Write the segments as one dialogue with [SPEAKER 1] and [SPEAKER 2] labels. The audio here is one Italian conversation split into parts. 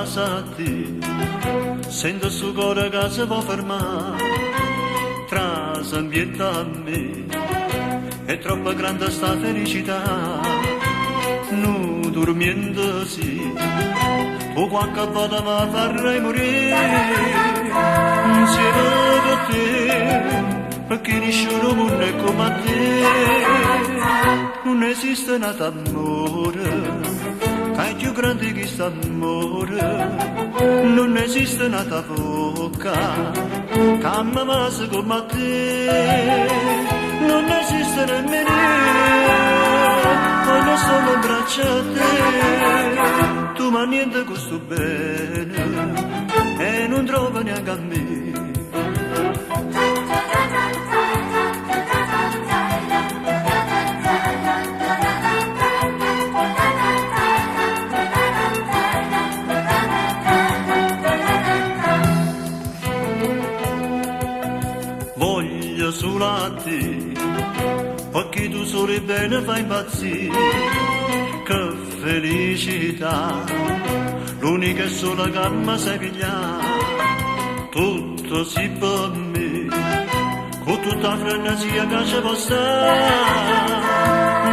[SPEAKER 1] passati, sento su cuore che si può fermare, tra s'ambienta a me, è troppo grande sta felicità, non dormiendo sì, tu qualche volta mi farai morire, insieme con te, perché nessuno mondo è come te, non esiste nato amore. È più grande che sta amore, non esiste nata bocca, che ammasse come te, non esiste nemmeno io, quando sono in braccio a te, tu ma niente questo bene, e non trovo neanche a me. Voglio solo a te, perché tu solo bene fai impazzire, che felicità, l'unica e sola che mi sai pigliare, tutto si per me, con tutta frenesia che ci può stare,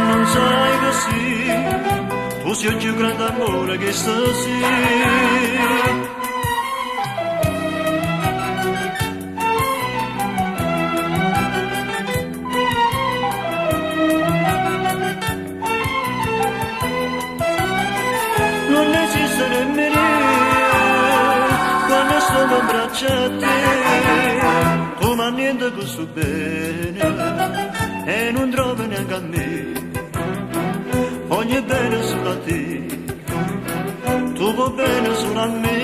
[SPEAKER 1] non sai che sì, tu sei il più grande amore che sto sì. Non esiste nemmeno io, quando sono in braccio a te, tu ma niente questo bene, e non trovi neanche a me, voglio bene solo a te, tu vuoi bene solo a me.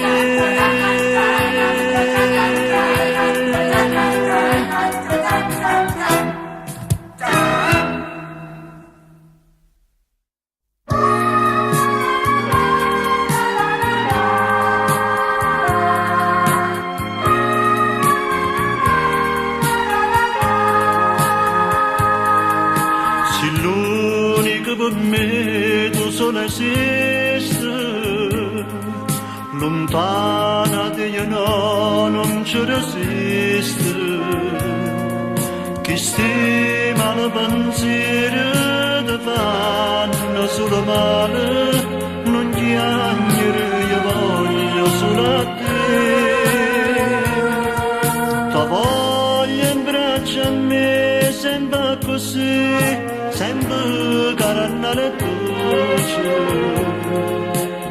[SPEAKER 1] Per me tu solo esisti, lontana di io no, non ci resisti, chi stima il pensiero ti fanno solo male, non piangere io voglio solo a te, ti voglio in braccio a me, sembra così, sempre carannale dolce,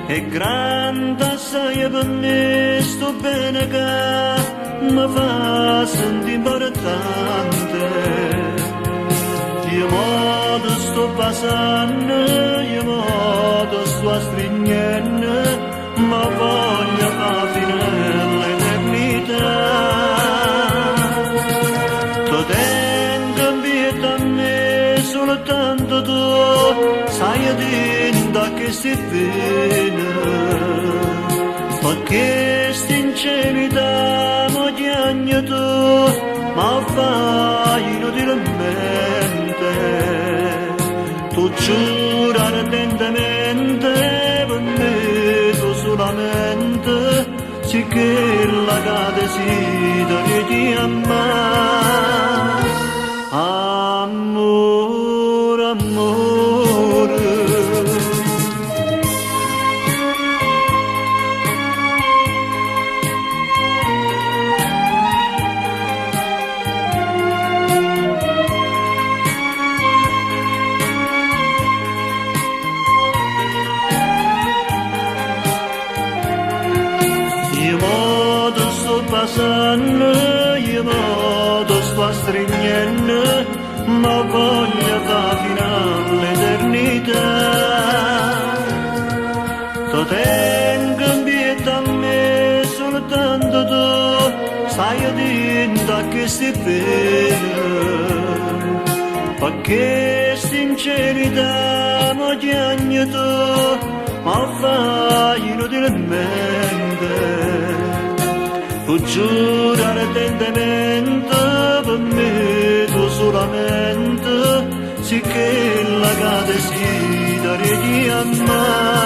[SPEAKER 1] e grande assai per me sto bene che mi fa sentire importante, io modo sto passando, io modo sto stringendo, ma voglio far finire l'eternità. Soltanto tu sai dinda che si bene, perché sincerità mi chiami tu, ma fai inutilmente, tu giura ardentemente per me, tu solamente, sicché la che desideri di amare. Amore, amore, io modo sto passando, io modo sto stringendo, ma voglio far finire l'eternità. Tu tengo in pietà a me, soltanto tu sai dinda che si bene, perché sincerità mi chiami tu, ma fai inutilmente, tu giura ardentemente per me, tu solamente, sicché la che desideri di amare.